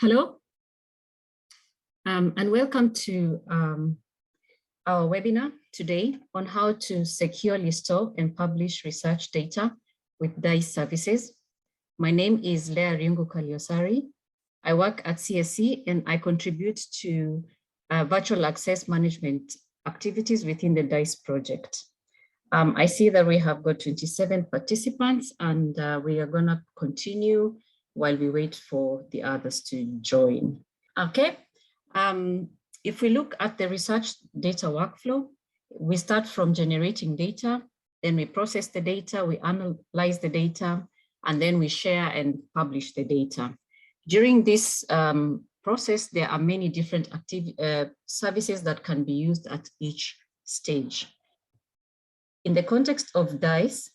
Hello, and welcome to our webinar today on how to securely store and publish research data with DICE services. My name is Leah Riungu Kaliosari. I work at CSC and I contribute to virtual access management activities within the DICE project. I see that we have got 27 participants and we are gonna continue while we wait for the others to join. Okay, if we look at the research data workflow, we start from generating data, then we process the data, we analyze the data, and then we share and publish the data. During this process, there are many different services that can be used at each stage. In the context of DICE,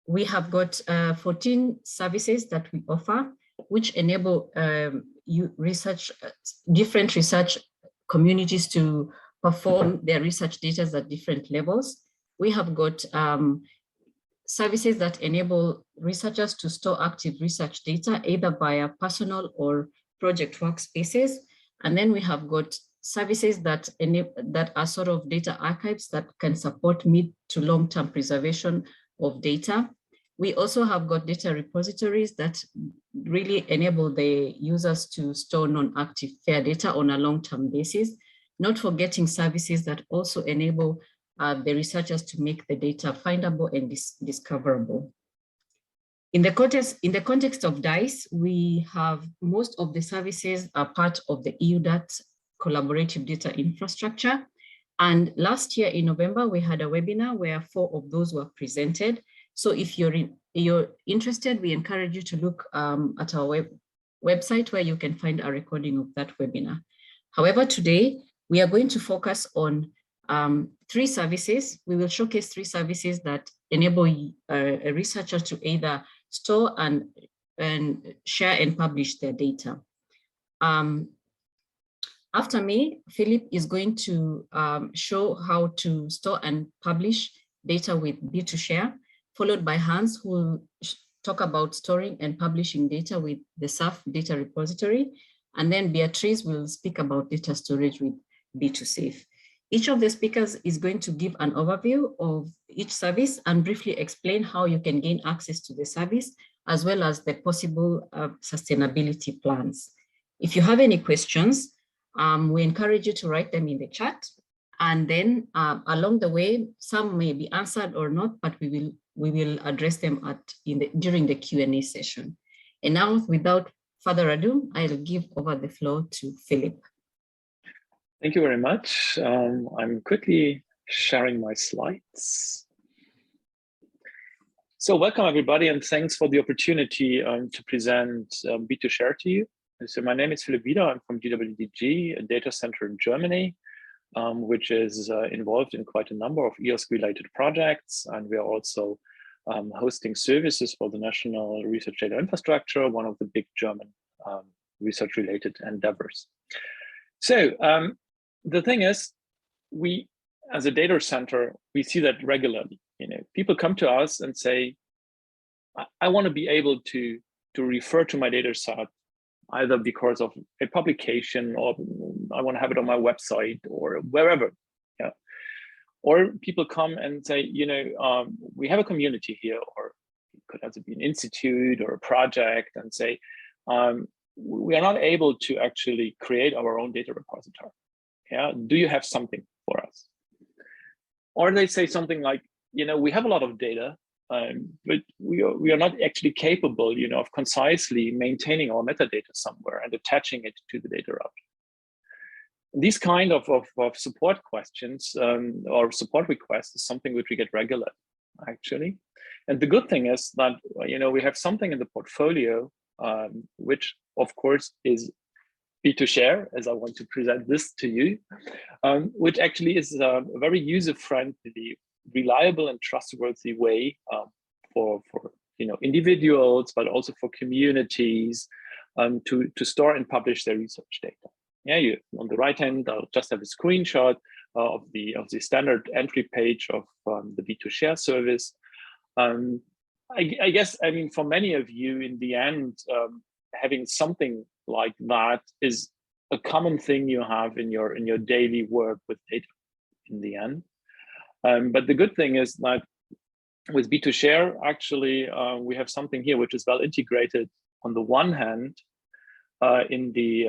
we have got 14 services that we offer, which enable different research communities to perform their research data at different levels. We have got services that enable researchers to store active research data either via personal or project workspaces. And then we have got services that are sort of data archives that can support mid to long-term preservation of data. We also have got data repositories that really enable the users to store non-active FAIR data on a long-term basis, not forgetting services that also enable the researchers to make the data findable and discoverable. In the context of DICE, we have most of the services are part of the EUDAT collaborative data infrastructure. And last year in November, we had a webinar where 4 of those were presented. So if you're interested, we encourage you to look at our website where you can find a recording of that webinar. However, today we are going to focus on 3 services. We will showcase 3 services that enable a researcher to either store and share and publish their data. After me, Philip is going to show how to store and publish data with B2Share, followed by Hans, who will talk about storing and publishing data with the SAF data repository. And then Beatrice will speak about data storage with B2Safe. Each of the speakers is going to give an overview of each service and briefly explain how you can gain access to the service, as well as the possible sustainability plans. If you have any questions, we encourage you to write them in the chat. And then along the way, some may be answered or not, but we will address them during the Q&A session. And now, without further ado, I'll give over the floor to Philip. Thank you very much. I'm quickly sharing my slides. So welcome everybody, and thanks for the opportunity to present B2Share to you. So my name is Philipp Wieder. I'm from GWDG, a data center in Germany, which is involved in quite a number of EOSC-related projects. And we are also hosting services for the National Research Data Infrastructure, one of the big German research-related endeavors. So the thing is, we, as a data center, we see that regularly. People come to us and say, I want to be able to refer to my data set, either because of a publication or I want to have it on my website or wherever. Yeah. Or people come and say, we have a community here, or it could also be an institute or a project, and say, we are not able to actually create our own data repository. Yeah. Do you have something for us? Or they say something like, we have a lot of data, but we are not actually capable, of concisely maintaining our metadata somewhere and attaching it to the data route. These kind of support questions or support requests is something which we get regularly, actually. And the good thing is that, we have something in the portfolio, which of course is B2Share, as I want to present this to you, which actually is a very user-friendly, reliable and trustworthy way for individuals, but also for communities to store and publish their research data. Yeah, on the right hand, I'll just have a screenshot of the standard entry page of the B2Share service. I guess, for many of you, in the end, having something like that is a common thing you have in your daily work with data in the end. But the good thing is that with B2Share, actually, we have something here which is well integrated on the one hand in the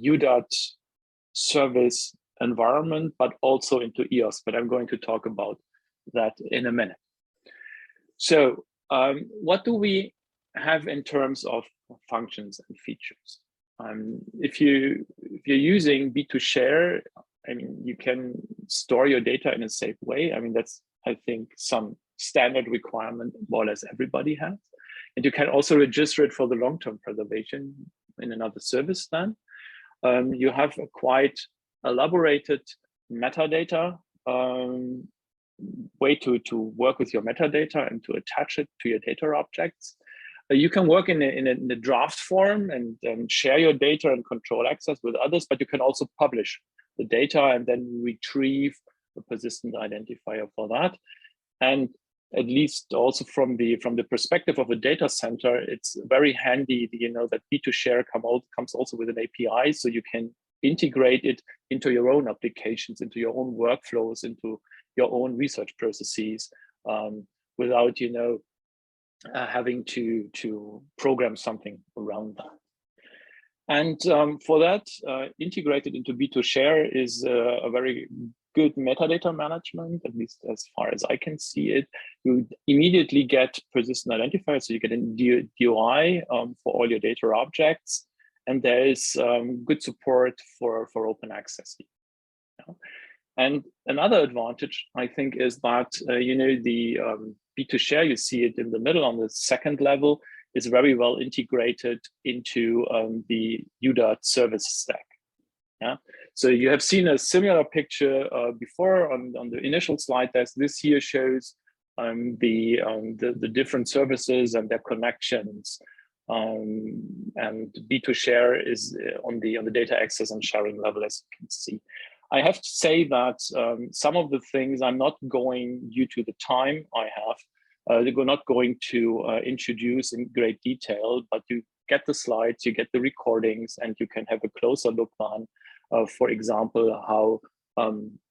UDAT service environment, but also into EOS. But I'm going to talk about that in a minute. So what do we have in terms of functions and features? If you're using B2Share, I mean, you can store your data in a safe way. I mean, that's, I think, some standard requirement more or less everybody has. And you can also register it for the long-term preservation in another service then. You have a quite elaborated metadata way to work with your metadata and to attach it to your data objects. You can work in a draft form and share your data and control access with others, but you can also publish the data and then retrieve a persistent identifier for that. And at least also from the perspective of a data center, it's very handy, that B2Share comes also with an API, so you can integrate it into your own applications, into your own workflows, into your own research processes, without having to program something around that. And for that, integrated into B2Share is a very good metadata management, at least as far as I can see it. You immediately get persistent identifiers, so you get a DOI for all your data objects, and there is good support for open access. And another advantage, I think, is that the B2Share, you see it in the middle on the second level, is very well integrated into the UDAT service stack. Yeah, so you have seen a similar picture before on the initial slide. This here shows the different services and their connections, and B2Share is on the data access and sharing level, as you can see. I have to say that some of the things I'm not going, due to the time I have, we're not going to introduce in great detail, but you get the slides, you get the recordings, and you can have a closer look on, for example, how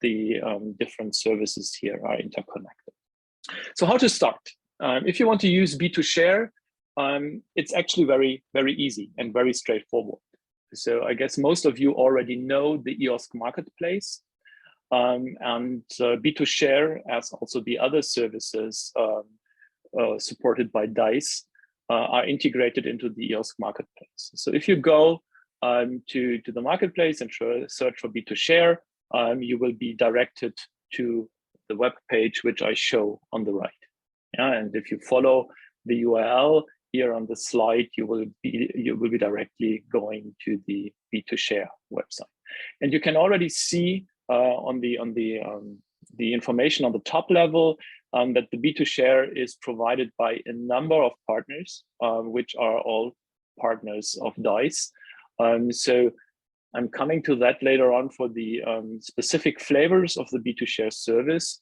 the different services here are interconnected. So how to start? If you want to use B2Share, it's actually very, very easy and very straightforward. So I guess most of you already know the EOSC marketplace, and B2Share, as also the other services supported by DICE, are integrated into the EOSC marketplace. So if you go to the marketplace and search for B2Share, you will be directed to the web page which I show on the right. Yeah, and if you follow the URL here on the slide, you will be directly going to the B2Share website. And you can already see on the information on the top level that the B2Share is provided by a number of partners, which are all partners of DICE. So I'm coming to that later on for the specific flavors of the B2Share service.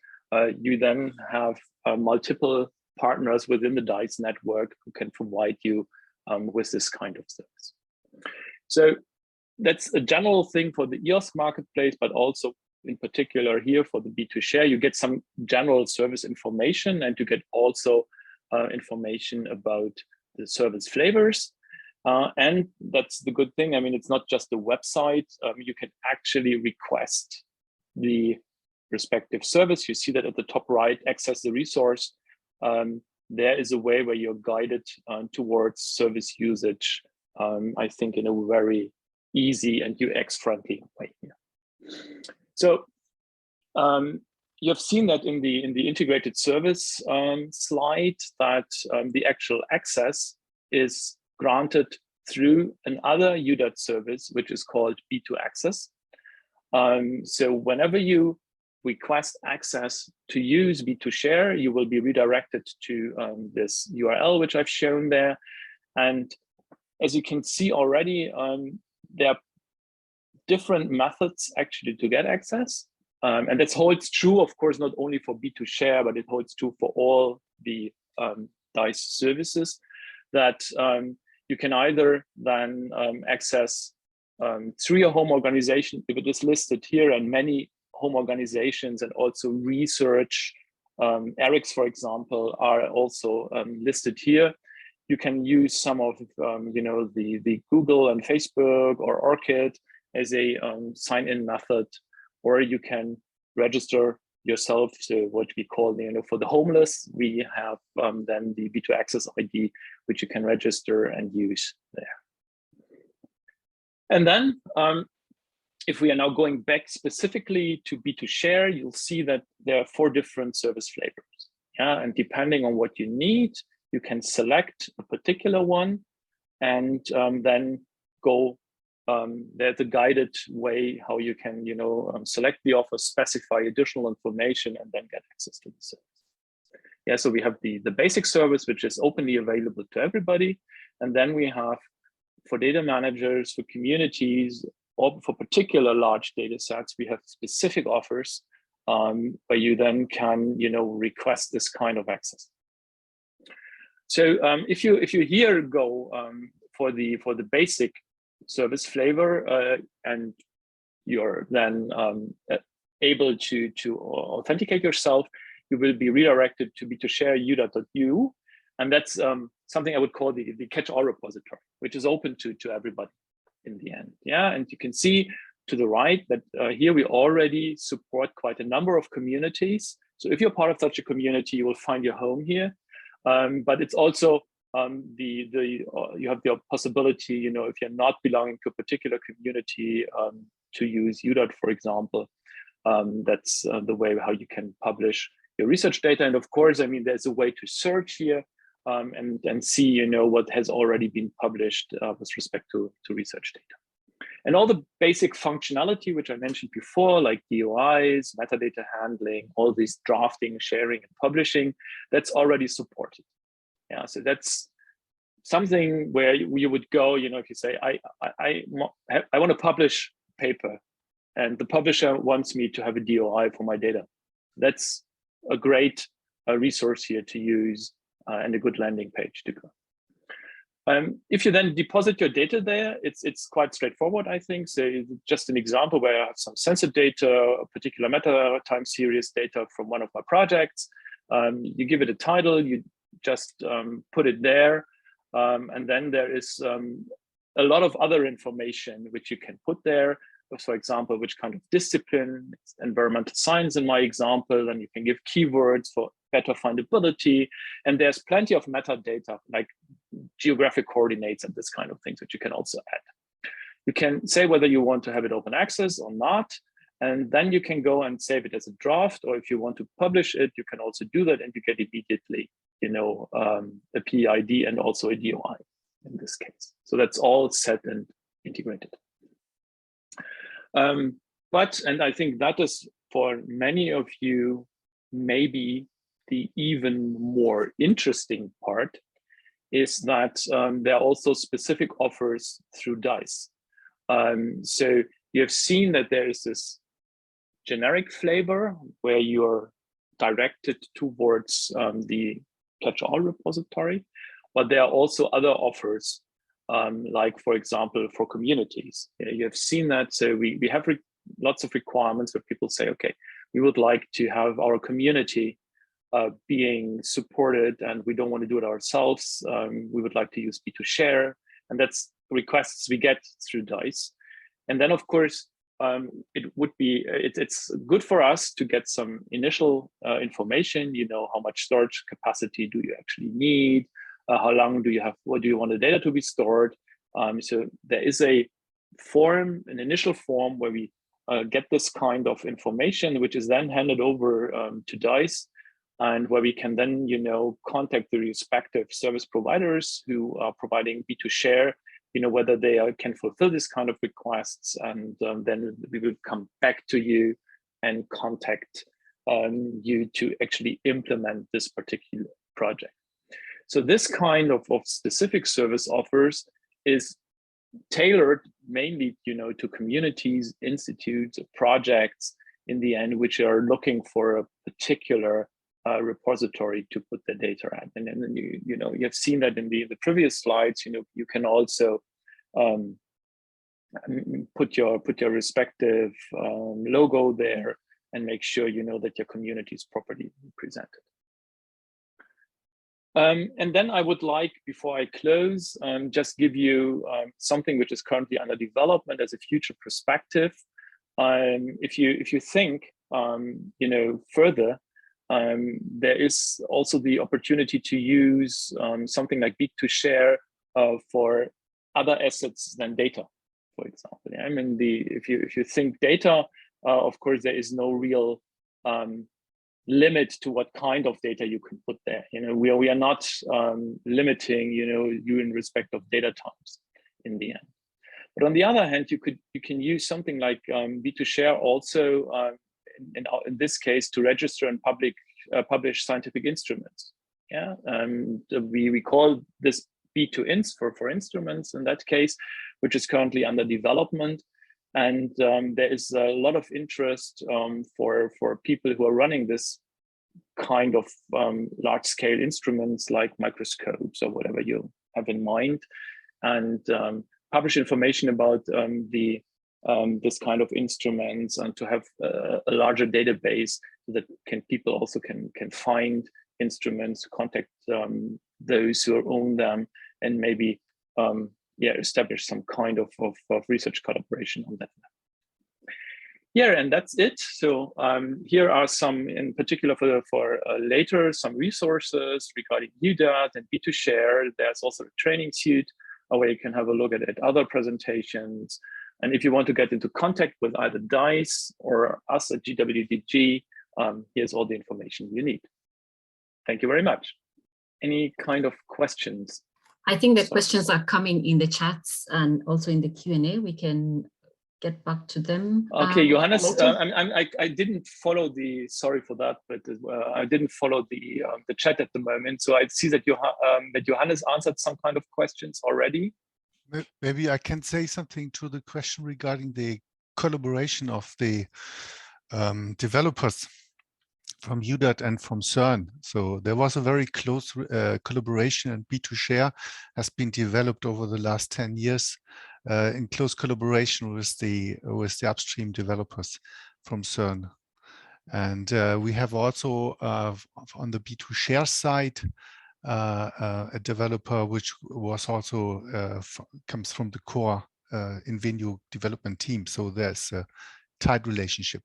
You then have multiple partners within the DICE network who can provide you with this kind of service. So that's a general thing for the EOSC marketplace, but also in particular here for the B2Share, you get some general service information, and you get also information about the service flavors. And that's the good thing. I mean, it's not just a website. You can actually request the respective service. You see that at the top right, access the resource. There is a way where you're guided towards service usage, I think, in a very easy and UX-friendly way. So you have seen that in the integrated service slide, that the actual access is granted through another UDAT service, which is called B2Access. So whenever you request access to use B2Share, you will be redirected to this URL, which I've shown there. And as you can see already, there are different methods actually to get access. And that holds true, of course, not only for B2Share, but it holds true for all the DICE services. that you can either then access through your home organization, if it is listed here, and many home organizations and also research, ERICS, for example, are also listed here. You can use some of the Google and Facebook or ORCID as a sign-in method, or you can register yourself. So what we call, for the homeless, we have then the B2 Access ID, which you can register and use there. And then if we are now going back specifically to B2 Share, you'll see that there are 4 different service flavors. Yeah, and depending on what you need, you can select a particular one and then go. There's a guided way how you can, select the offer, specify additional information, and then get access to the service. Yeah, so we have the basic service, which is openly available to everybody. And then we have, for data managers, for communities, or for particular large data sets, we have specific offers where you then can, request this kind of access. So if you here go for the basic service flavor and you're then able to authenticate yourself, you will be redirected to b2share.u. And that's something I would call the catch-all repository, which is open to everybody in the end. Yeah, and you can see to the right that here we already support quite a number of communities. So if you're part of such a community, you will find your home here. But it's also you have the possibility, if you're not belonging to a particular community, to use UDOT, for example. That's the way how you can publish your research data. And of course, there's a way to search here and see, what has already been published with respect to research data. And all the basic functionality, which I mentioned before, like DOIs, metadata handling, all these drafting, sharing, and publishing, that's already supported. Yeah, so that's something where you would go, if you say, I want to publish a paper, and the publisher wants me to have a DOI for my data. That's a great resource here to use and a good landing page to go. If you then deposit your data there, it's quite straightforward, I think. So just an example where I have some sensor data, a particular meta time series data from one of my projects. You give it a title, you just put it there. And then there is a lot of other information which you can put there. For example, which kind of discipline, it's environmental science in my example, and you can give keywords for better findability. And there's plenty of metadata like geographic coordinates and this kind of things, which you can also add. You can say whether you want to have it open access or not. And then you can go and save it as a draft, or if you want to publish it, you can also do that, and you get immediately, a PID and also a DOI in this case. So that's all set and integrated. And I think that is, for many of you, maybe the even more interesting part is that there are also specific offers through DICE. So you have seen that there is this generic flavor where you're directed towards the catch-all repository, but there are also other offers, like, for example, for communities. You have seen that. So we have lots of requirements where people say, okay, we would like to have our community being supported, and we don't want to do it ourselves. We would like to use B2 Share, and that's requests we get through DICE. And then, of course, it's good for us to get some initial information. How much storage capacity do you actually need? How long do you have? What do you want the data to be stored? So there is a form, an initial form, where we get this kind of information, which is then handed over to DICE, and where we can then, contact the respective service providers who are providing B2 Share, whether they can fulfill this kind of requests, and then we will come back to you and contact you to actually implement this particular project. So this kind of specific service offers is tailored mainly, to communities, institutes, projects in the end, which are looking for a particular repository to put the data at. And then you know, you've seen that in the previous slides. You know, you can also put your respective logo there and make sure you know that your community is properly presented. And then I would like, before I close, just give you something which is currently under development as a future perspective. If you think, you know, further, there is also the opportunity to use something like Beat2Share for other assets than data, for example. I mean, if you think data, of course, there is no real limit to what kind of data you can put there. You know, we are not limiting, you know, you in respect of data types in the end. But on the other hand, you can use something like Beat2Share also in this case to register and publish scientific instruments. Yeah, we call this Beat2Ins for instruments in that case, which is currently under development. And there is a lot of interest for people who are running this kind of large-scale instruments like microscopes or whatever you have in mind, and publish information about this kind of instruments, and to have a larger database so that people also can find instruments, contact those who own them, and maybe establish some kind of research collaboration on that. Yeah, and that's it. So here are some, in particular for later, some resources regarding UDAT and Beat2Share. There's also a training suite where you can have a look at other presentations. And if you want to get into contact with either DICE or us at GWDG, here's all the information you need. Thank you very much. Any kind of questions? I think the questions are coming in the chats and also in the Q&A. We can get back to them. Okay, Johannes, I didn't follow sorry for that, but I didn't follow the chat at the moment. So I see that Johannes answered some kind of questions already. Maybe I can say something to the question regarding the collaboration of the developers from UDAT and from CERN. So there was a very close collaboration, and Beat2Share has been developed over the last 10 years in close collaboration with the upstream developers from CERN. And we have also on the Beat2Share side a developer which was also comes from the core InVenio development team. So there's a tight relationship.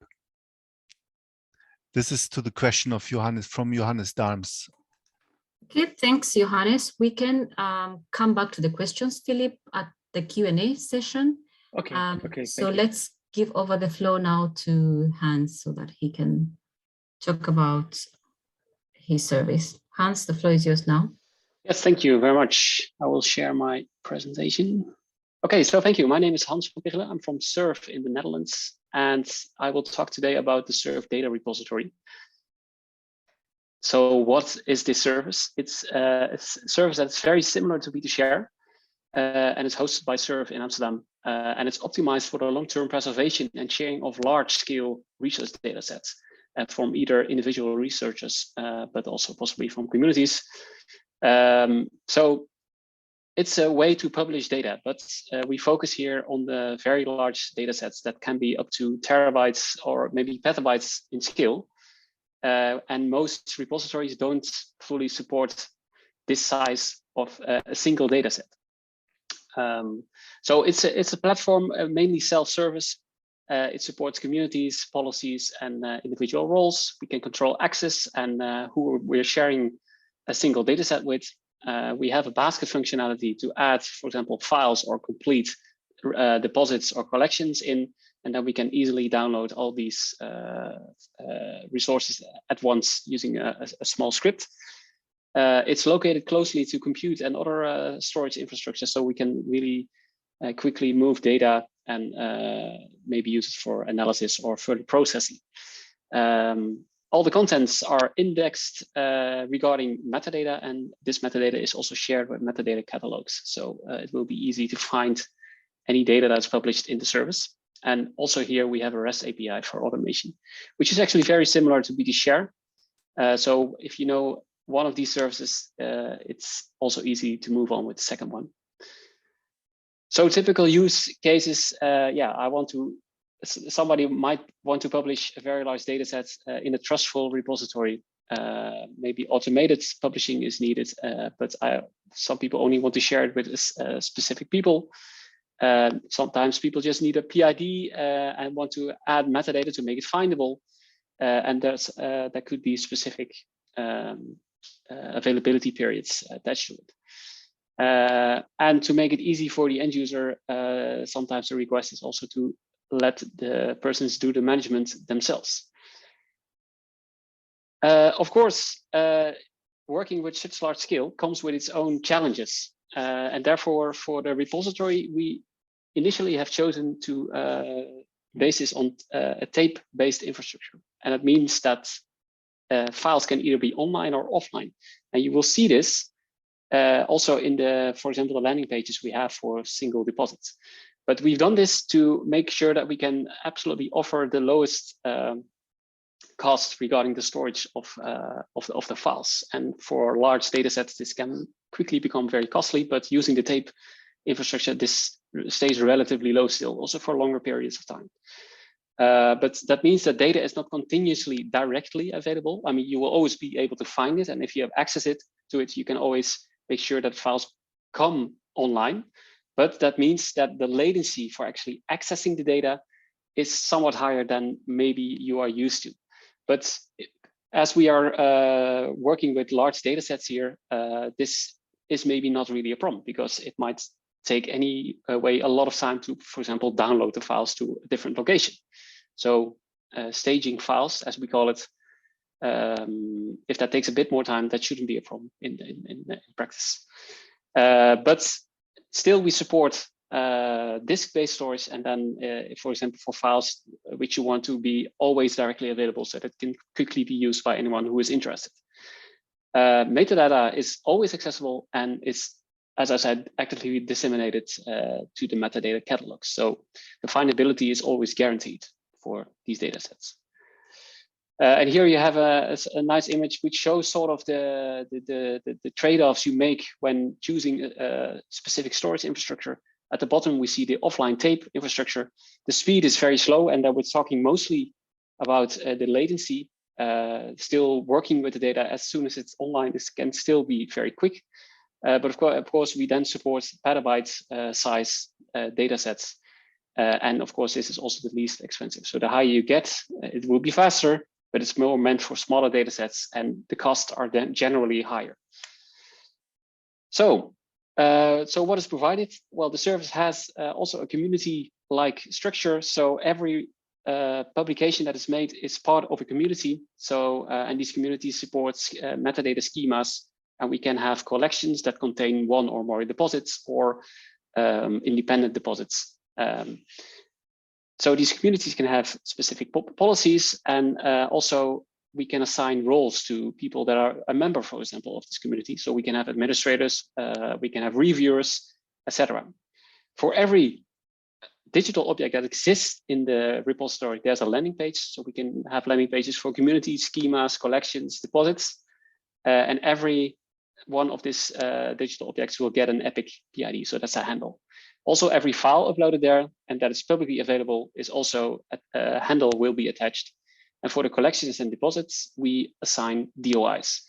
This is to the question of Johannes, from Johannes Darms. Okay, thanks, Johannes. We can come back to the questions, Philip, at the Q&A session. Okay, okay. So let's give over the floor now to Hans so that he can talk about his service. Hans, the floor is yours now. Yes, thank you very much. I will share my presentation. Okay, so thank you. My name is Hans van Biggelen. I'm from SURF in the Netherlands, and I will talk today about the SURF data repository. So what is this service? It's a service that's very similar to Beat2Share, and it's hosted by SURF in Amsterdam. And it's optimized for the long-term preservation and sharing of large-scale research data sets from either individual researchers, but also possibly from communities. So it's a way to publish data, but we focus here on the very large data sets that can be up to terabytes or maybe petabytes in scale. And most repositories don't fully support this size of a single data set. So it's a platform mainly self-service. It supports communities, policies, and individual roles. We can control access and who we're sharing a single data set with. We have a basket functionality to add, for example, files or complete deposits or collections in, and then we can easily download all these resources at once using a small script. It's located closely to compute and other storage infrastructure, so we can really quickly move data and maybe use it for analysis or further processing. All the contents are indexed regarding metadata, and this metadata is also shared with metadata catalogs. So it will be easy to find any data that's published in the service. And also here we have a REST API for automation, which is actually very similar to Beat2Share. So if you know one of these services, it's also easy to move on with the second one. So typical use cases, somebody might want to publish a very large data set in a trustful repository. Maybe automated publishing is needed, but some people only want to share it with specific people. Sometimes people just need a PID and want to add metadata to make it findable. And there could be specific availability periods attached to it. And to make it easy for the end user, sometimes the request is also to let the persons do the management themselves. Of course, working with such large scale comes with its own challenges. And therefore, for the repository, we initially have chosen to base this on a tape-based infrastructure. And that means that files can either be online or offline. And you will see this also in for example, the landing pages we have for single deposits. But we've done this to make sure that we can absolutely offer the lowest cost regarding the storage of the files. And for large data sets, this can quickly become very costly, but using the tape infrastructure, this stays relatively low still, also for longer periods of time. But that means that data is not continuously directly available. I mean, you will always be able to find it. And if you have access to it, you can always make sure that files come online. But that means that the latency for actually accessing the data is somewhat higher than maybe you are used to. But as we are working with large data sets here, this is maybe not really a problem, because it might take anyway a lot of time to, for example, download the files to a different location. So staging files, as we call it, if that takes a bit more time, that shouldn't be a problem in practice. But still, we support disk-based storage, and then, for example, for files which you want to be always directly available, so that it can quickly be used by anyone who is interested. Metadata is always accessible and is, as I said, actively disseminated to the metadata catalogs. So the findability is always guaranteed for these data sets. And here you have a nice image which shows sort of the trade-offs you make when choosing a specific storage infrastructure. At the bottom, we see the offline tape infrastructure. The speed is very slow, and we're talking mostly about the latency. Still working with the data as soon as it's online, this can still be very quick. But of course, we then support petabyte size data sets. And of course, this is also the least expensive. So the higher you get, it will be faster, but it's more meant for smaller data sets, and the costs are then generally higher. So what is provided? Well, the service has also a community-like structure. So every publication that is made is part of a community. So, and these communities supports metadata schemas, and we can have collections that contain one or more deposits or independent deposits. So these communities can have specific policies, and also we can assign roles to people that are a member, for example, of this community. So we can have administrators, we can have reviewers, etc. For every digital object that exists in the repository, there's a landing page. So we can have landing pages for communities, schemas, collections, deposits, and every one of these digital objects will get an EPIC PID. So that's a handle. Also, every file uploaded there and that is publicly available is also a handle will be attached. And for the collections and deposits, we assign DOIs,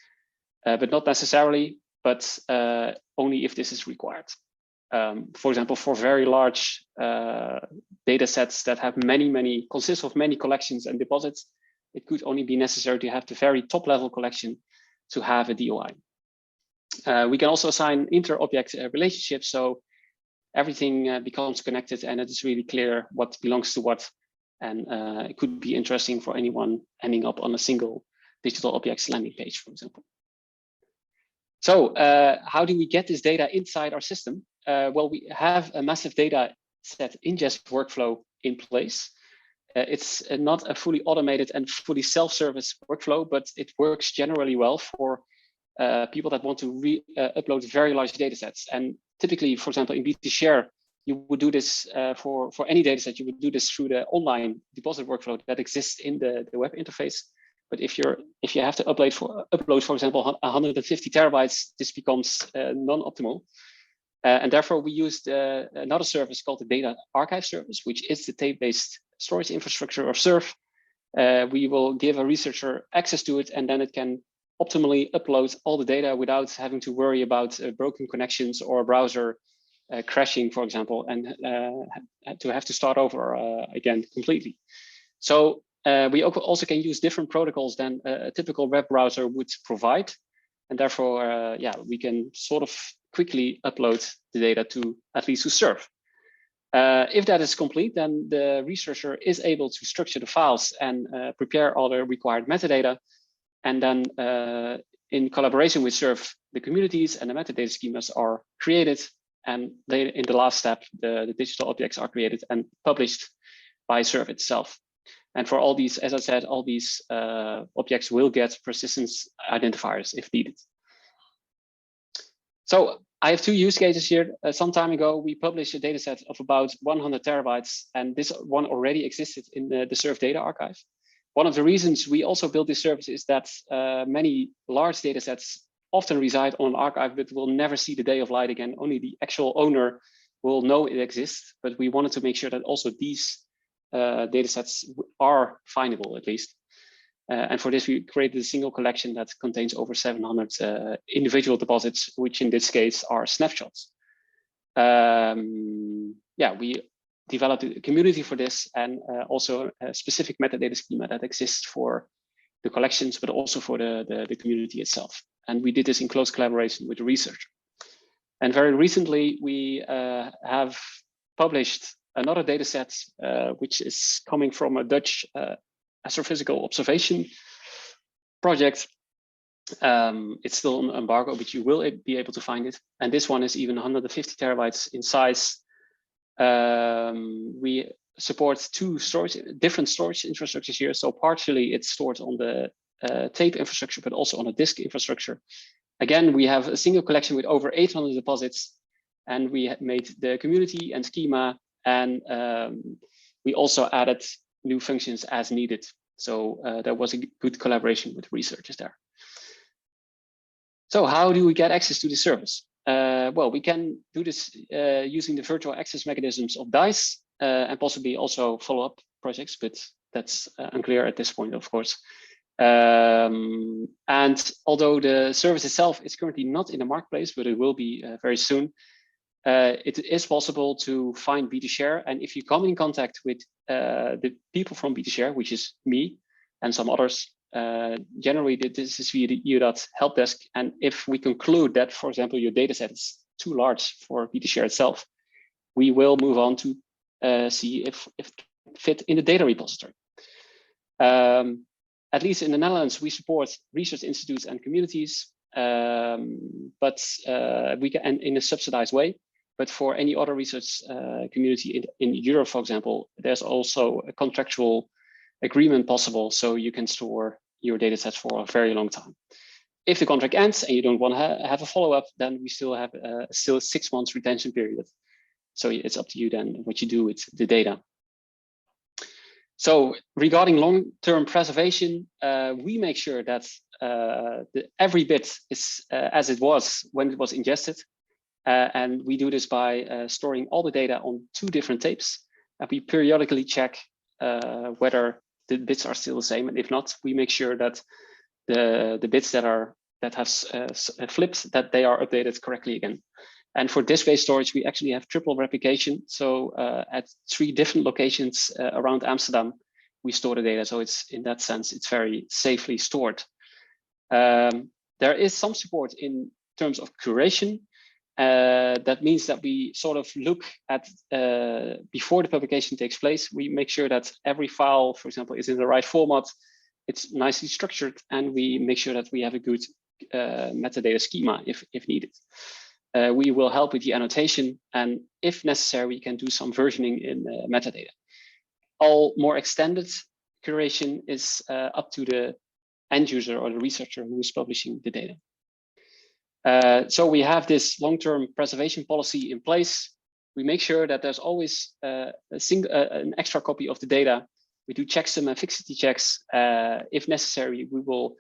but not necessarily, but only if this is required. For example, for very large data sets that have consist of many collections and deposits, it could only be necessary to have the very top level collection to have a DOI. We can also assign inter-object relationships, so everything becomes connected and it is really clear what belongs to what. And it could be interesting for anyone ending up on a single digital objects landing page, for example. So how do we get this data inside our system? Well, we have a massive data set ingest workflow in place. It's not a fully automated and fully self-service workflow, but it works generally well for people that want to upload very large data sets. And typically, for example, in BTShare, you would do this for any data set, you would do this through the online deposit workflow that exists in the web interface. But if you have to upload, for example, 150 terabytes, this becomes non-optimal. And therefore, we used another service called the Data Archive Service, which is the tape-based storage infrastructure of SURF. We will give a researcher access to it, and then it can optimally upload all the data without having to worry about broken connections or a browser crashing, for example, and to have to start over again completely. So we also can use different protocols than a typical web browser would provide. And therefore, yeah, we can sort of quickly upload the data to at least to SURF. If that is complete, then the researcher is able to structure the files and prepare all the required metadata. And then in collaboration with SURF, the communities and the metadata schemas are created. And they, in the last step, the digital objects are created and published by SURF itself. And for all these, as I said, all these objects will get persistence identifiers if needed. So I have two use cases here. Some time ago, we published a data set of about 100 terabytes, and this one already existed in the SURF data archive. One of the reasons we also built this service is that many large data sets often reside on an archive, but will never see the day of light again. Only the actual owner will know it exists, but we wanted to make sure that also these data sets are findable at least. And for this, we created a single collection that contains over 700 individual deposits, which in this case are snapshots. Yeah, we developed a community for this, and also a specific metadata schema that exists for the collections, but also for the community itself. And we did this in close collaboration with the researcher. And very recently, we have published another data set, which is coming from a Dutch astrophysical observation project. It's still on embargo, but you will be able to find it. And this one is even 150 terabytes in size. We support two different storage infrastructures here. So partially it's stored on the tape infrastructure, but also on a disk infrastructure. Again, we have a single collection with over 800 deposits, and we made the community and schema, and we also added new functions as needed. So there was a good collaboration with researchers there. So how do we get access to the service? Well, we can do this using the virtual access mechanisms of DICE and possibly also follow-up projects, but that's unclear at this point, of course. And although the service itself is currently not in the marketplace, but it will be very soon, it is possible to find B2Share. And if you come in contact with the people from B2Share, which is me and some others, generally this is via the EUDAT help desk. And if we conclude that, for example, your data set is too large for B2Share itself, we will move on to see if it fit in the data repository. At least in the Netherlands, we support research institutes and communities, but we can in a subsidized way. But for any other research community in Europe, for example, there's also a contractual agreement possible, so you can store your data sets for a very long time. If the contract ends and you don't want to have a follow-up, then we still have a 6 months retention period. So it's up to you then what you do with the data. So regarding long-term preservation, we make sure that every bit is as it was when it was ingested. And we do this by storing all the data on 2 different tapes. And we periodically check whether the bits are still the same. And if not, we make sure that the bits that have flipped, that they are updated correctly again. And for disk-based storage, we actually have triple replication. So at 3 different locations around Amsterdam, we store the data. So it's in that sense, it's very safely stored. There is some support in terms of curation. That means that we sort of look at, before the publication takes place, we make sure that every file, for example, is in the right format, it's nicely structured, and we make sure that we have a good metadata schema if needed. We will help with the annotation, and if necessary, we can do some versioning in metadata. All more extended curation is up to the end user or the researcher who is publishing the data. So we have this long-term preservation policy in place. We make sure that there's always an extra copy of the data We do checksum and fixity checks. If necessary, we will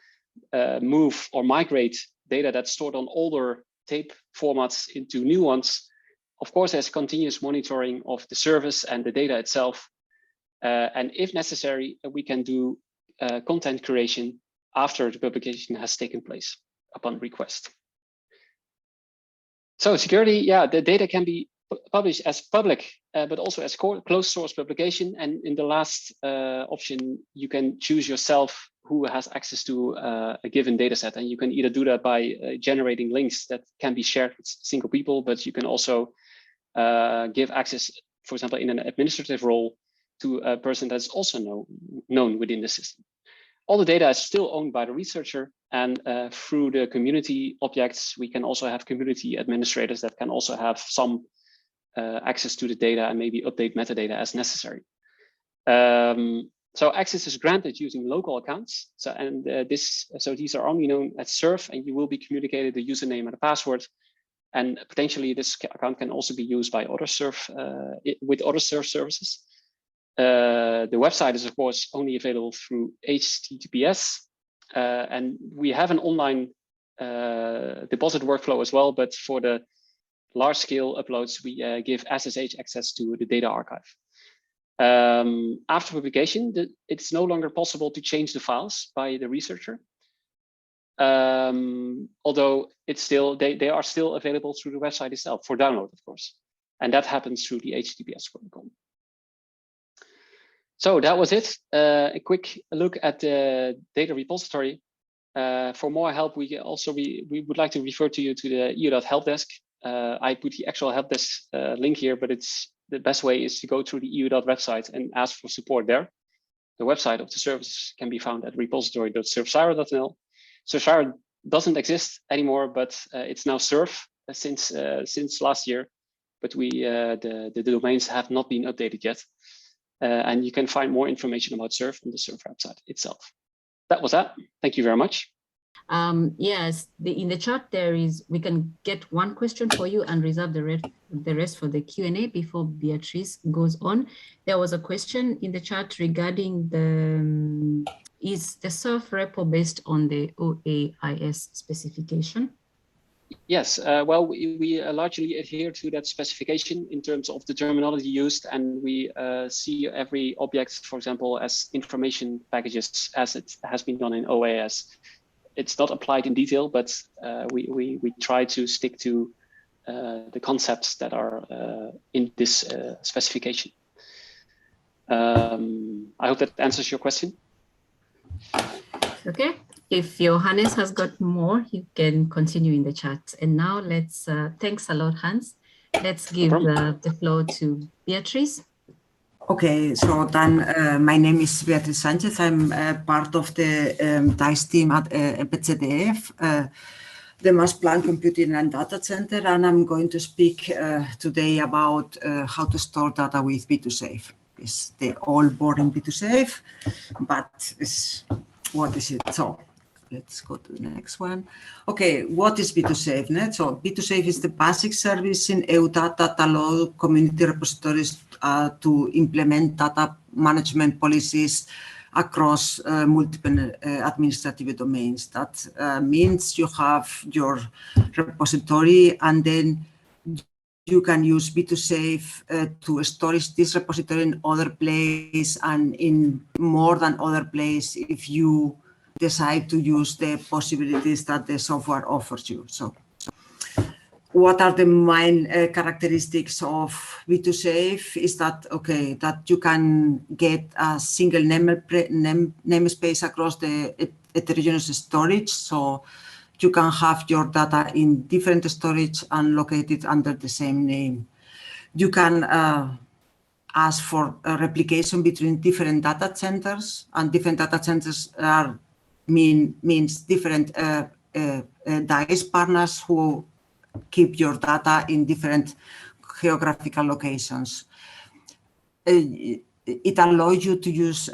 move or migrate data that's stored on older tape formats into new ones. Of course, there's continuous monitoring of the service and the data itself. And if necessary, we can do content creation after the publication has taken place upon request. So security, yeah, the data can be published as public, but also as closed source publication. And in the last option, you can choose yourself who has access to a given data set. And you can either do that by generating links that can be shared with single people, but you can also give access, for example, in an administrative role to a person that's also known within the system. All the data is still owned by the researcher, and through the community objects, we can also have community administrators that can also have some access to the data and maybe update metadata as necessary. So access is granted using local accounts. So these are only known as SURF, and you will be communicated the username and the password. And potentially this account can also be used by other SURF with other SURF services. The website is, of course, only available through HTTPS, and we have an online deposit workflow as well. But for the large-scale uploads, we give SSH access to the data archive. After publication, it's no longer possible to change the files by the researcher, although it's still they are still available through the website itself for download, of course, and that happens through the HTTPS protocol. So that was it. A quick look at the data repository. For more help, we would like to refer to you to the EU.dot help desk. I put the actual help desk link here, but the best way is to go through the EU.dot website and ask for support there. The website of the service can be found at repository.surfsiren.nl. Surfsiren doesn't exist anymore, but it's now SURF since last year. But the domains have not been updated yet. And you can find more information about SURF on the SURF website itself. That was that. Thank you very much. Yes, in the chat we can get one question for you and reserve the rest for the Q&A before Beatrice goes on. There was a question in the chat regarding is the SURF repo based on the OAIS specification? Yes, well, we largely adhere to that specification in terms of the terminology used, and we see every object, for example, as information packages as it has been done in OAIS. It's not applied in detail, but we try to stick to the concepts that are in this specification. I hope that answers your question. Okay. If Johannes has got more, you can continue in the chat. And now let's, thanks a lot, Hans. Let's give the floor to Beatrice. Okay, so then my name is Beatrice Sanchez. I'm part of the DICE team at EPCDF, the Mass Plan Computing and Data Center, and I'm going to speak today about how to store data with B2Safe. It's the all boring B2Safe, but what is it? So let's go to the next one. Okay, what is B2Safe? So B2Safe is the basic service in EUDAT that allows community repositories to implement data management policies across multiple administrative domains. That means you have your repository, and then you can use B2Safe to store this repository in other place and in more than other place if you decide to use the possibilities that the software offers you. So what are the main characteristics of B2Safe is that, okay, that you can get a single namespace across the heterogeneous storage. So you can have your data in different storage and located under the same name. You can ask for a replication between different data centers, and different data centers means different DICE partners who keep your data in different geographical locations. It allows you to use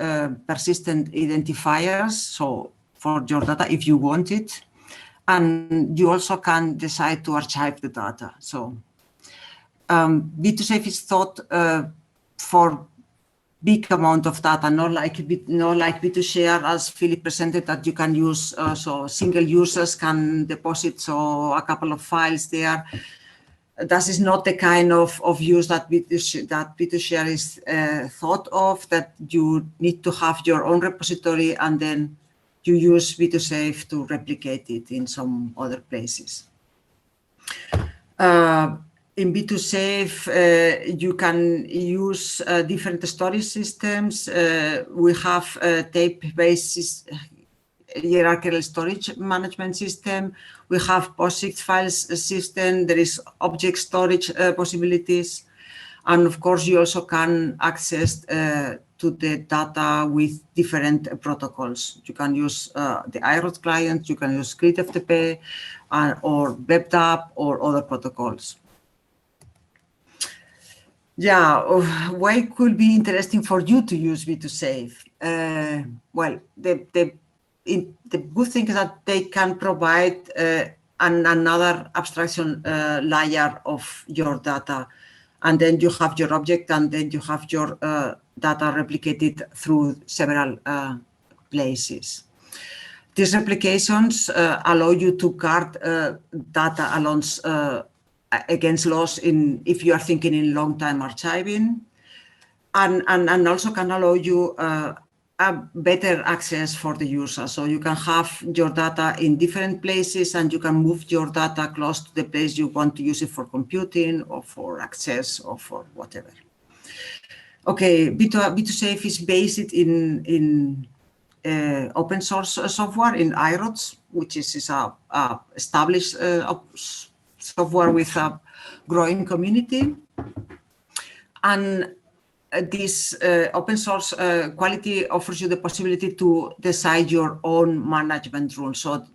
persistent identifiers, so for your data if you want it, and you also can decide to archive the data. So B2Safe is thought for big amount of data, not like B2Share as Philip presented, that you can use, so single users can deposit so a couple of files there. That is not the kind of use that B2Share is thought of, that you need to have your own repository and then you use B2Safe to replicate it in some other places. In B2Safe, you can use different storage systems. We have a tape-based hierarchical storage management system. We have POSIX files system. There is object storage possibilities. And of course, you also can access to the data with different protocols. You can use the iRODS client, you can use GridFTP or WebDAV or other protocols. Yeah, why it could be interesting for you to use B2Safe? Well, the good thing is that they can provide another abstraction layer of your data. And then you have your object, and then you have your data replicated through several places. These replications allow you to guard data against loss if you are thinking in long-time archiving, and also can allow you a better access for the user. So you can have your data in different places, and you can move your data close to the place you want to use it for computing or for access or for whatever. Okay, B2Safe is based in open source software in iRODS, which is a established software with a growing community. And this open source quality offers you the possibility to decide your own management rules. So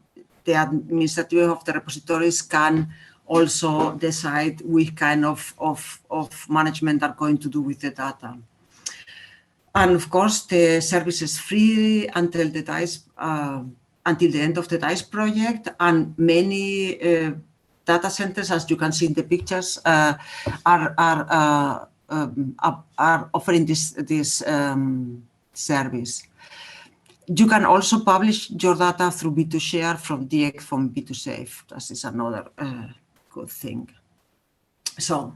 the administrator of the repositories can also decide which kind of management are going to do with the data. And of course, the service is free until the end of the DICE project, and many data centers, as you can see in the pictures, are offering this service. You can also publish your data through B2Share from B2Safe. That is another good thing. So,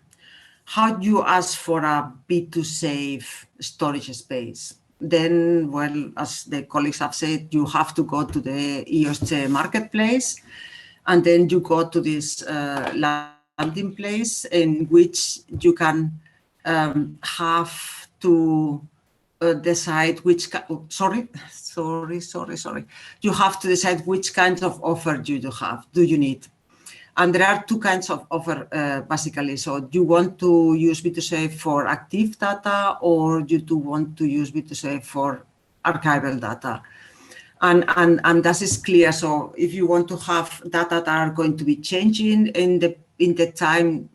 how do you ask for a B2Safe storage space? Then, well, as the colleagues have said, you have to go to the EOSCE marketplace, and then you go to this landing place in which you can have to decide which, you have to decide which kind of offer do you need. And there are two kinds of offer, basically. So you want to use B2Safe for active data, or you do want to use B2Safe for archival data. And that is clear. So if you want to have data that are going to be changing in the time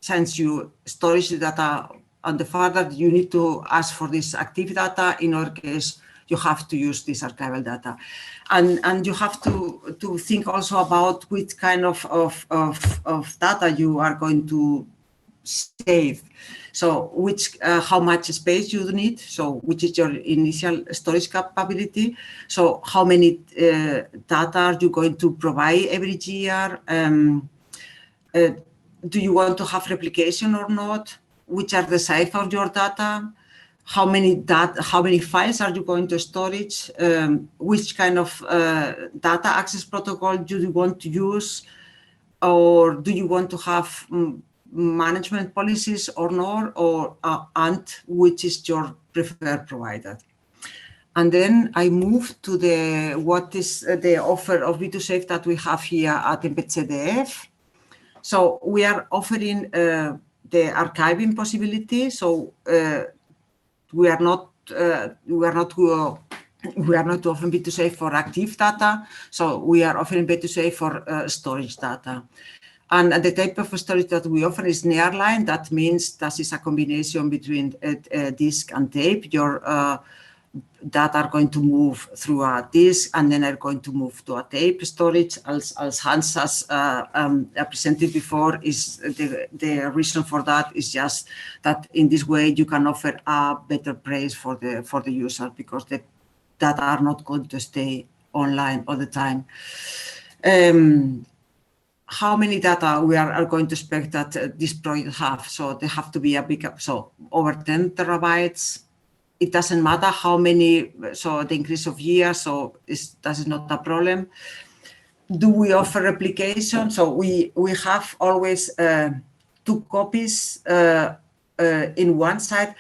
since you storage the data on the further, you need to ask for this active data. In our case, you have to use this archival data. And you have to think also about which kind of data you are going to save. So how much space you need, so which is your initial storage capability. So how many data are you going to provide every year? Do you want to have replication or not? Which are the size of your data? How many files are you going to storage? Which kind of data access protocol do you want to use? Or do you want to have management policies or not? Or and which is your preferred provider? And then I move to what is the offer of B2Safe that we have here at EmbedCDF. So we are offering the archiving possibility. So we are not offering B2Safe for active data. So we are offering B2Safe for storage data. And the type of storage that we offer is nearline. That means that is a combination between disk and tape. Your that are going to move through a disk and then are going to move to a tape storage. As Hans has presented before, is the reason for that is just that in this way you can offer a better price for the user, because the data are not going to stay online all the time. How many data we are going to expect that this project have? So they have to be a big, so over 10 terabytes. It doesn't matter how many, so the increase of years, so that is not a problem. Do we offer replication? So we have always 2 copies in one side.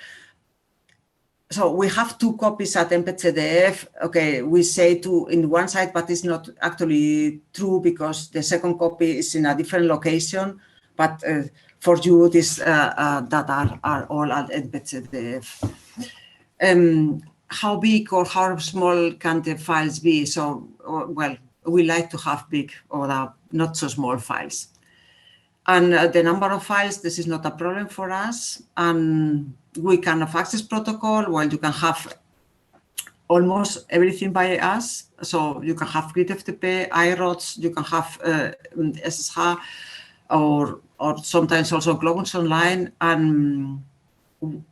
So we have 2 copies at MPCDF. Okay, we say 2 in one side, but it's not actually true because the second copy is in a different location. But for you, this data are all at MPCDF. How big or how small can the files be? So, well, we like to have big or not so small files. And the number of files, this is not a problem for us. And we can have access protocol. Well, you can have almost everything by us. So you can have grid FTP, iRODS, you can have SSH, or sometimes also Globus Online.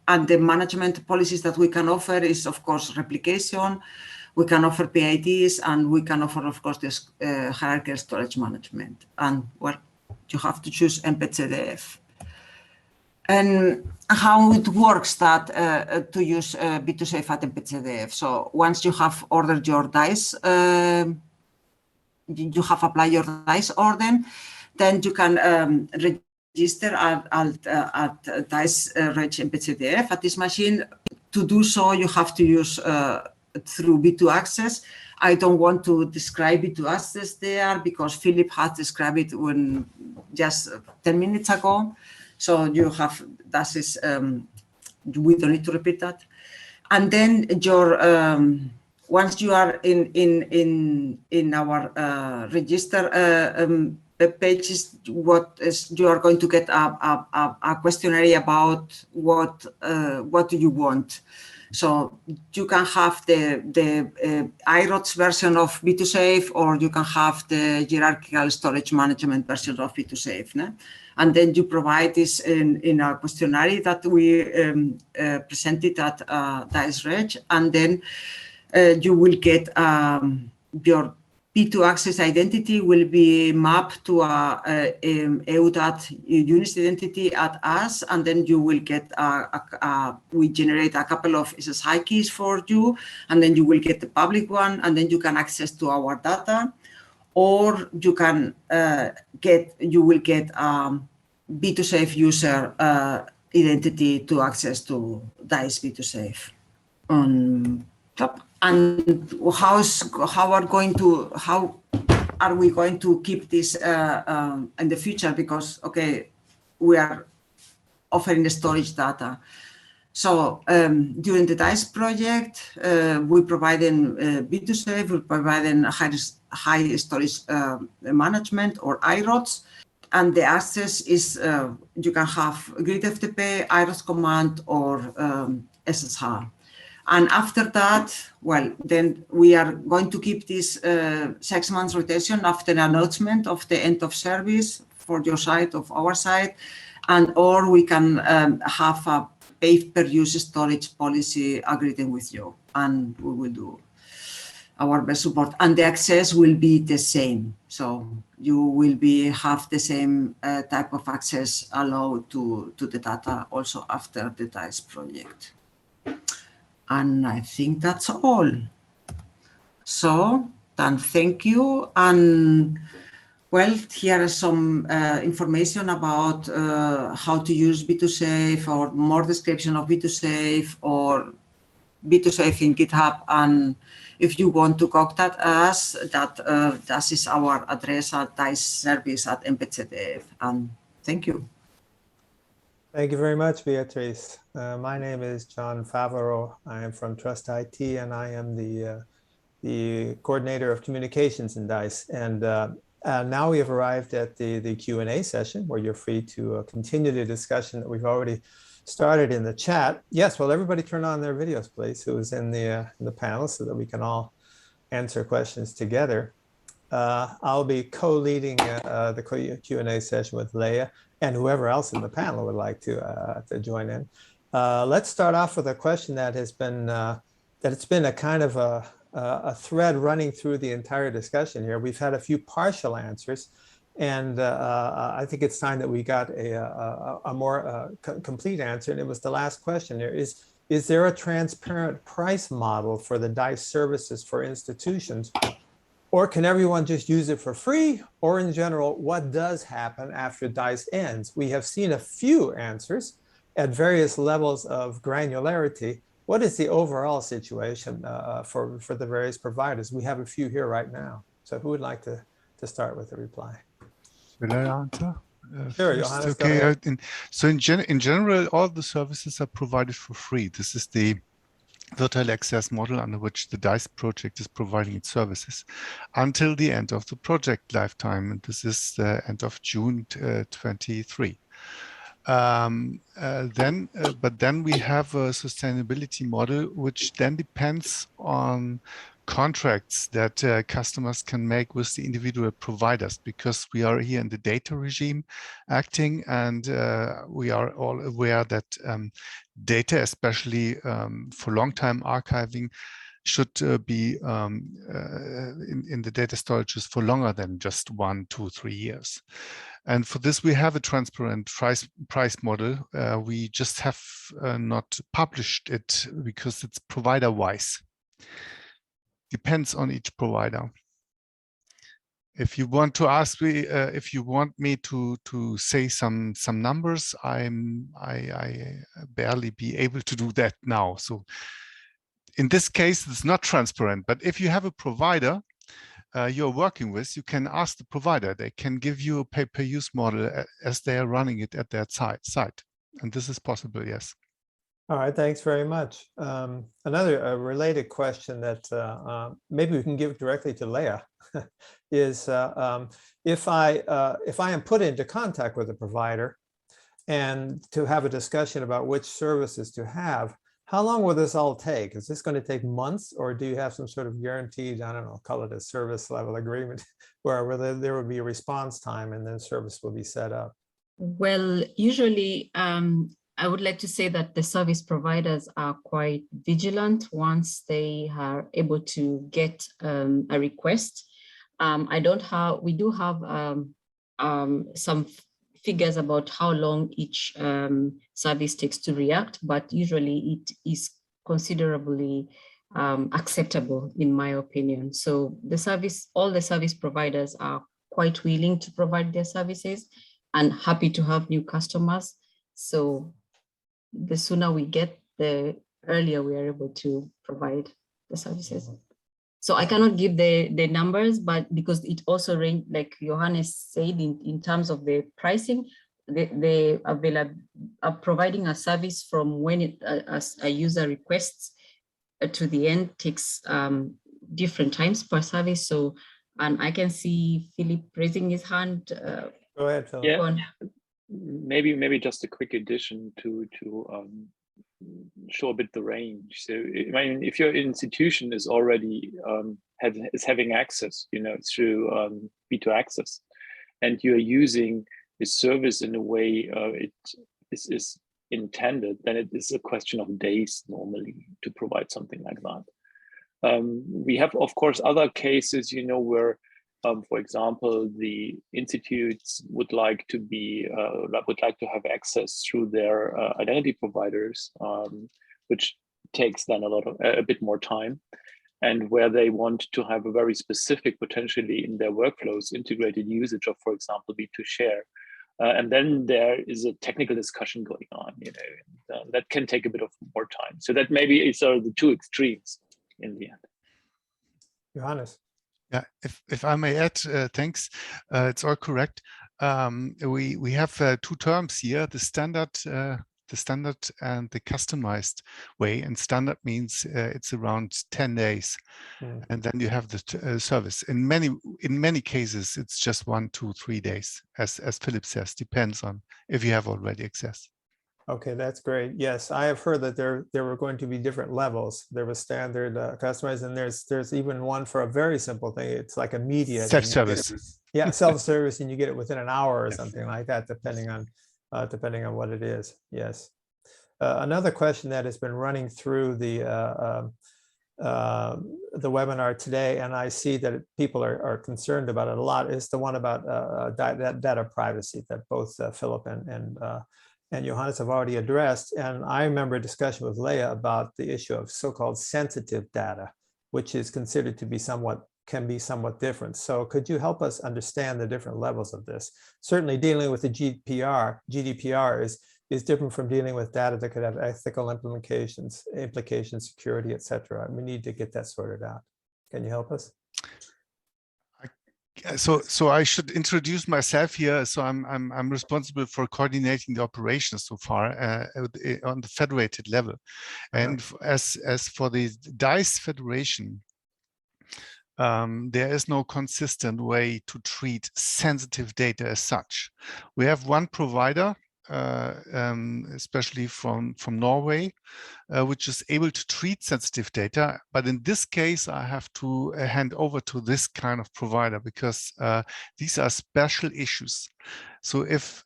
And the management policies that we can offer is, of course, replication. We can offer PIDs, and we can offer, of course, this hierarchical storage management. And, well, you have to choose MPCDF. And how it works that to use B2Safe at MPCDF. So once you have ordered your DICE, you have applied your DICE order, then you can register at DICE Reg MPCDF at this machine. To do so, you have to use through B2Access. I don't want to describe B2Access there because Philip has described it just 10 minutes ago. So you have, that is, we don't need to repeat that. And then your once you are in our register pages, you are going to get a questionnaire about what do you want. So you can have the iRODS version of B2Safe, or you can have the hierarchical storage management version of B2Safe. No? And then you provide this in a questionnaire that we presented at DICE Reg, and then you will get your B2Access identity will be mapped to a EUDAT unit identity at us, and then you will get we generate a couple of SSH keys for you, and then you will get the public one, and then you can access to our data, or you can you will get B2Safe user identity to access to DICE B2Safe on top. And how are we going to keep this in the future? Because, okay, we are offering the storage data. So during the DICE project, we provide B2Safe, we provide high storage management or iRODS. And the access is, you can have grid FTP, iRODS command, or SSH. And after that, well, then we are going to keep this 6 months rotation after the announcement of the end of service for your site, of our site, or we can have a pay-per-use storage policy agreeing with you, and we will do our best support. And the access will be the same, so you will have the same type of access allowed to the data also after the DICE project. And I think that's all. So then thank you. And well, here is some information about how to use B2Safe, or more description of B2Safe, or B2Safe in GitHub. And if you want to contact us, that is our address at DICE service at MPCDF. And thank you. Thank you very much, Beatrice. My name is John Favaro. I am from Trust IT, and I am the coordinator of communications in DICE. And Now we have arrived at the Q&A session where you're free to continue the discussion that we've already started in the chat. Yes, well, everybody turn on their videos, please, who is in the panel so that we can all answer questions together. I'll be co-leading the Q&A session with Leah and whoever else in the panel would like to join in. Let's start off with a question that has been it's been a kind of a thread running through the entire discussion here. We've had a few partial answers, and I think it's time that we got a more complete answer. And it was the last question there. Is there a transparent price model for the DICE services for institutions? Or can everyone just use it for free? Or in general, what does happen after DICE ends? We have seen a few answers at various levels of granularity. What is the overall situation for the various providers? We have a few here right now. So who would like to start with the reply? Will I answer? Sure, First? Johannes, go Okay. ahead. So in general, all the services are provided for free. This is the virtual access model under which the DICE project is providing its services until the end of the project lifetime. And this is the end of June 23. But then we have a sustainability model, which then depends on contracts that customers can make with the individual providers, because we are here in the data regime acting, and we are all aware that data, especially for long-time archiving, should be in the data storages for longer than just 1, 2, 3 years. And for this, we have a transparent price model. We just have not published it because it's provider-wise. Depends on each provider. If you want to ask me, if you want me to say some numbers, I barely be able to do that now. So in this case, it's not transparent. But if you have a provider you're working with, you can ask the provider. They can give you a pay-per-use model as they are running it at their site. And this is possible, yes. All right, thanks very much. Another related question that maybe we can give directly to Leah is if I am put into contact with a provider and to have a discussion about which services to have, how long will this all take? Is this going to take months, or do you have some sort of guaranteed, I don't know, call it a service level agreement, where there will be a response time and then service will be set up? Well, usually I would like to say that the service providers are quite vigilant once they are able to get a request. We do have some figures about how long each service takes to react, but usually it is considerably acceptable, in my opinion. So all the service providers are quite willing to provide their services and happy to have new customers. So the sooner we get, the earlier we are able to provide the services. So I cannot give the numbers, but because it also range, like Johannes said, in terms of the pricing, they are providing a service from when a user requests to the end takes different times per service. So, and I can see Philip raising his hand. Go ahead, Philip. Yeah, maybe just a quick addition to show a bit the range. So I mean, if your institution is already is having access, through B2 Access, and you're using the service in a way it is intended, then it is a question of days normally to provide something like that. We have, of course, other cases, where for example, the institutes would like to have access through their identity providers, which takes then a bit more time, and where they want to have a very specific, potentially in their workflows, integrated usage of, for example, B2Share. And then there is a technical discussion going on, that can take a bit of more time. So that maybe is the two extremes in the end. Johannes. Yeah, if I may add, thanks. It's all correct. We have two terms here: the standard the standard and the customized way. And standard means it's around 10 days. And then you have the service. In many cases, it's just 1, 2, 3 days, as Philip says, depends on if you have already access. Okay, that's great. Yes, I have heard that there were going to be different levels. There was standard, customized, and there's even one for a very simple thing. It's like immediate. Self-service. Yeah, self-service, and you get it within an hour or Yes. something like that, depending on what it is. Yes. Another question that has been running through the webinar today, and I see that people are concerned about it a lot, is the one about data privacy that both Philip and Johannes have already addressed. And I remember a discussion with Leah about the issue of so-called sensitive data, which is considered to be can be somewhat different. So could you help us understand the different levels of this? Certainly dealing with the GDPR is different from dealing with data that could have ethical implications, security, etc. We need to get that sorted out. Can you help us? So I should introduce myself here. So I'm responsible for coordinating the operations so far on the federated level, and as for the DICE Federation, there is no consistent way to treat sensitive data as such. We have one provider, especially from Norway, which is able to treat sensitive data. But in this case, I have to hand over to this kind of provider because these are special issues. So if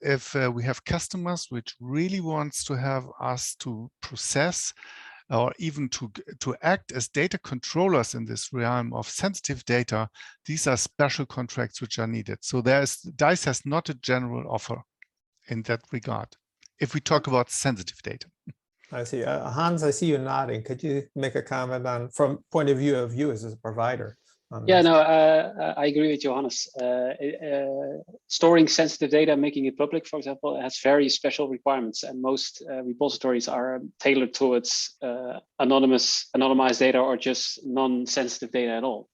we have customers which really wants to have us to process or even to act as data controllers in this realm of sensitive data, these are special contracts which are needed. So DICE has not a general offer in that regard, if we talk about sensitive data. I see. Hans, I see you nodding. Could you make a comment on, from point of view of you as a provider? Yeah, no, I agree with Johannes. Storing sensitive data, making it public, for example, has very special requirements, and most repositories are tailored towards anonymized data or just non-sensitive data at all.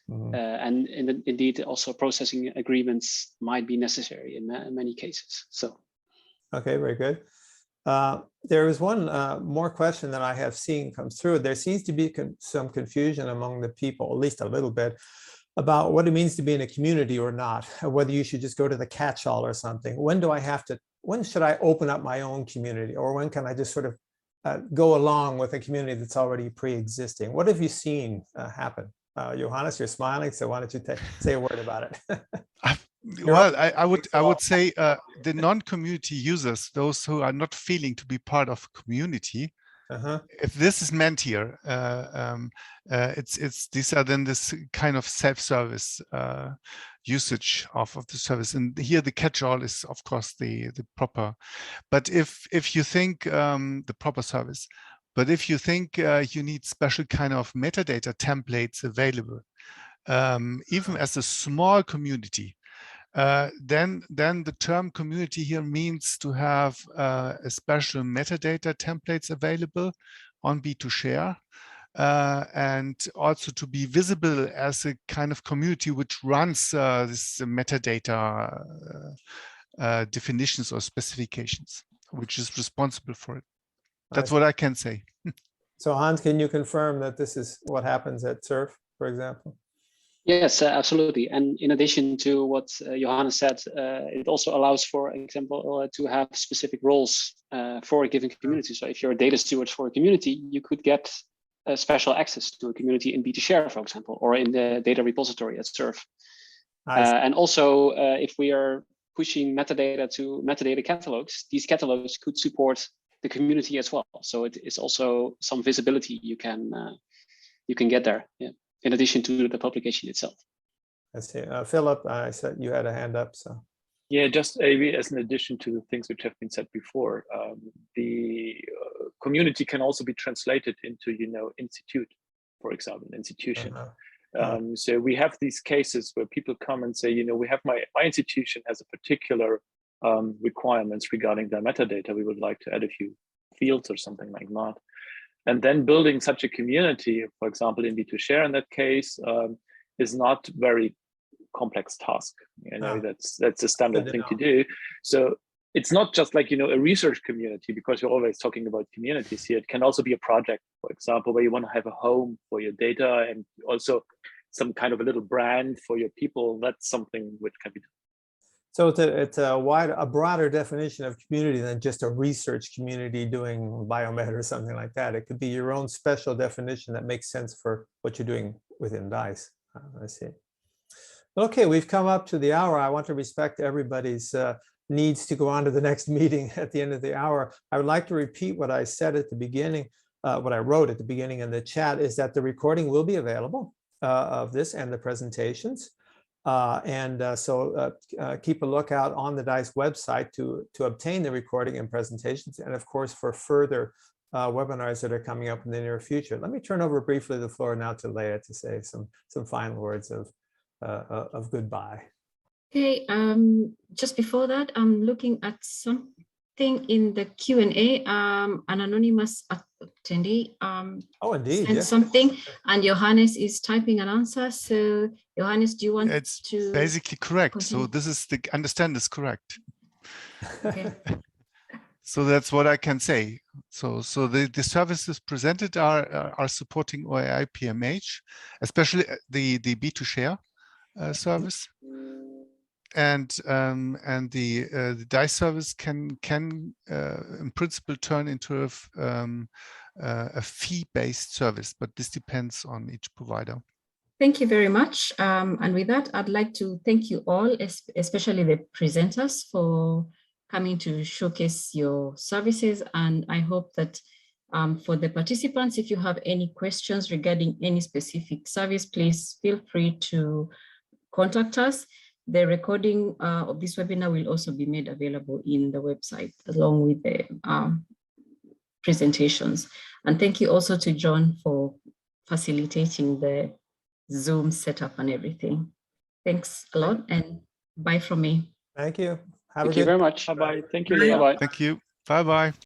And indeed, also processing agreements might be necessary in many cases. So, okay, very good. There is one more question that I have seen come through. There seems to be some confusion among the people, at least a little bit, about what it means to be in a community or not, whether you should just go to the catch-all or something. When should I open up my own community, or when can I just sort of go along with a community that's already pre-existing? What have you seen happen? Johannes, you're smiling, so why don't you say a word about it? Well, I would say the non-community users, those who are not feeling to be part of a community, if this is meant here, these are then this kind of self-service usage of the service, and here the catch-all is of course the proper. But if you think the proper service, but if you think you need special kind of metadata templates available, even as a small community, then the term community here means to have a special metadata templates available on B2Share, and also to be visible as a kind of community which runs this metadata definitions or specifications, which is responsible for it. That's what I can say. So Hans, can you confirm that this is what happens at SURF, for example? Yes, absolutely. And in addition to what Johannes said, it also allows, for example, to have specific roles for a given community. So if you're a data steward for a community, you could get special access to a community in B2Share, for example, or in the data repository at SURF. And also, if we are pushing metadata to metadata catalogs, these catalogs could support the community as well. So it is also some visibility you can get there. Yeah. In addition to the publication itself. I see. Philip, I said you had a hand up, so. Yeah, just maybe as an addition to the things which have been said before, the community can also be translated into, institute, for example, institution. So we have these cases where people come and say, we have my institution has a particular requirements regarding their metadata. We would like to add a few fields or something like that. And then building such a community, for example, in B2Share in that case, is not very complex task. That's a standard thing to do. So it's not just like, a research community, because we're always talking about communities here. It can also be a project, for example, where you want to have a home for your data and also some kind of a little brand for your people. That's something which can be done. So it's a broader definition of community than just a research community doing biomed or something like that. It could be your own special definition that makes sense for what you're doing within DICE. I see. Okay, we've come up to the hour. I want to respect everybody's needs to go on to the next meeting at the end of the hour. I would like to repeat what I said at the beginning, what I wrote at the beginning in the chat, is that the recording will be available of this and the presentations. So keep a lookout on the DICE website to obtain the recording and presentations, and of course for further webinars that are coming up in the near future. Let me turn over briefly the floor now to Leah to say some final words of goodbye. Okay, just before that, I'm looking at something in the Q&A. An anonymous attendee Oh, indeed, sent yes. something, and Johannes is typing an answer. So, Johannes, do you want It's to? basically correct. continue? So this is the understand is correct. Okay. So that's what I can say. So the services presented are supporting OAI PMH, especially the B2Share service. And the DICE service can in principle turn into a fee-based service, but this depends on each provider. Thank you very much. And with that, I'd like to thank you all, especially the presenters, for coming to showcase your services. And I hope that for the participants, if you have any questions regarding any specific service, please feel free to contact us. The recording of this webinar will also be made available in the website along with the presentations. And thank you also to John for facilitating the Zoom setup and everything. Thanks a lot, and bye from me. Thank you. Have Thank a you good very much. Bye-bye. Thank you, Leah. Bye-bye. Thank you. Bye-bye.